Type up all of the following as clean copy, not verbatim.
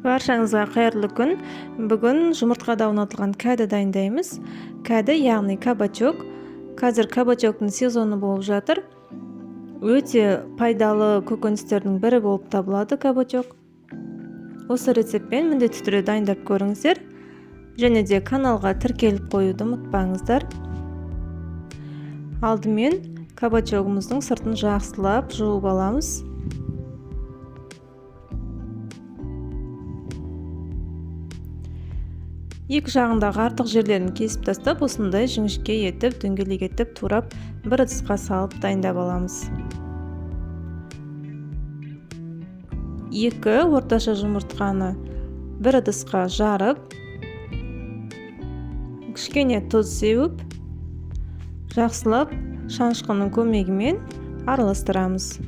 Баршаңызға қайырлы күн. Бүгін жұмыртқада орнатылған кәді дайындаймыз. Кәді, яғни кабачок. Қазір кабачоктың сезоны болып жатыр. Өте пайдалы көкөністердің бірі болып табылады кабачок. Осы рецептпен міндетті түрде дайындап көріңіздер. Және де каналға тіркеліп қоюды ұмытпаңыздар. Алдымен кабачогымыздың сыртын жақсылап жуып аламыз. Екі жағындағы артық жерлерін кесіп тастап, осындай жіңішке етіп, дөңгелек етіп, турап, бір ыдысқа салып дайындап аламыз. 2 орташа жұмыртқаны бір ыдысқа жарып, кішкене тұз сеуіп, жақсылап шанышқының көмегімен араластырамыз.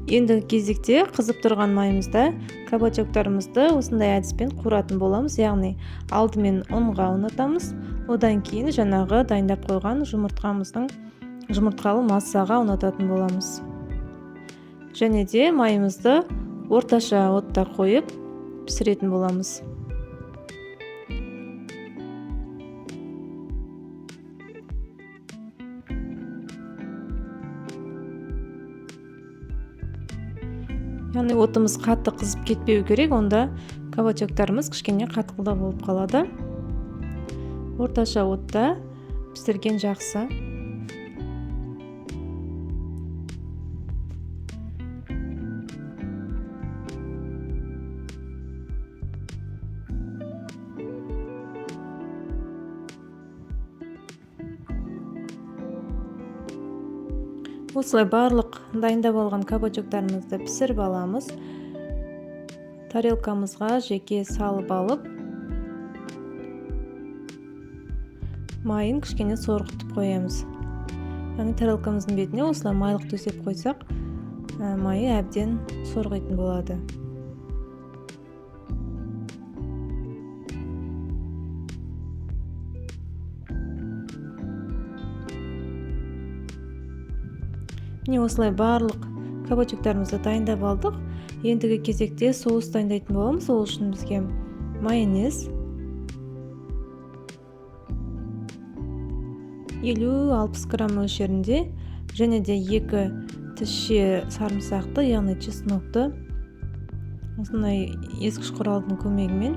Ендігі кезекте қызып тұрған майымызда кабачоктарымызды осындай әдіспен қуыратын боламыз, яғни алдымен ұнға ұнатамыз, одан кейін жаңағы дайындап қойған жұмыртқалы массаға ұнататын боламыз. Және де майымызды орташа отта қойып пісіретін боламыз. Яғни отымыз қатты қызып кетпеу керек, онда кабачоктарымыз кішкене қатқылдау болып қалады. Орташа отта пісірген жақсы. Осылай барлық дайындап алған кабачоктарымызды пісіріп аламыз. Тарелкамызға жеке салып алып, майын кішкене сорғытып қоямыз. Яғни тарелкамыздың бетіне осылай майлық төсеп қойсақ, майы әбден сорғитын болады. Міне осылай барлық кабачоктарымызды дайындап алдық. Ендігі кезекте соус дайындайтын боламыз. Ол үшін бізге майонез, 50-60 грамм мөлшерінде, және де 2 тісше сарымсақты, яғни чеснокты осындай езгіш құралдың көмегімен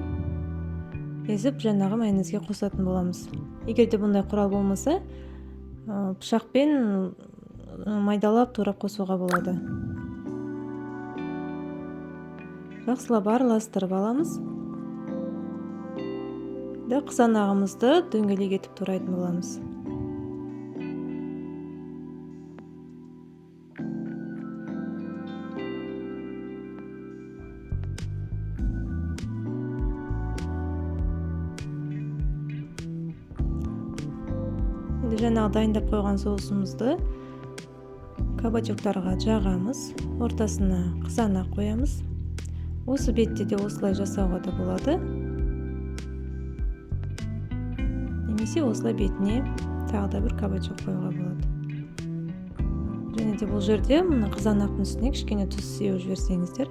езіп, жаңағы майонезге қосатын боламыз. Егер де бұндай құрал болмаса, пышақпен майдалап турап қосуға болады. Жақсылап араластырып аламыз. Қызанағымызды дөңгелек етіп турайтын боламыз. Енді жаңағы дайындап қойған соусымызды кабачоктарға жағамыз, ортасына қызанақ қоямыз. Осы бетте де осылай жасауға да болады. Немесе осылай бетіне тағы да бір кабачок қоюға болады. Және де бұл жерде мұны қызанақтың үстіне кішкене тұз сеуіп жіберсеңіздер,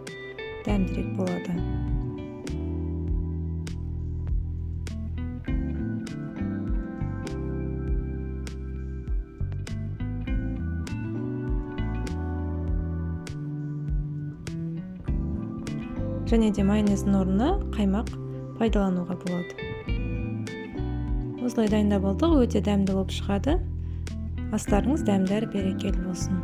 дәмдірек болады. Және де майонездің орнына қаймақ пайдалануға болады. Осылай дайындап алдық, өте дәмді болып шығады. Астарыңыз дәмді әрі берекелі болсын.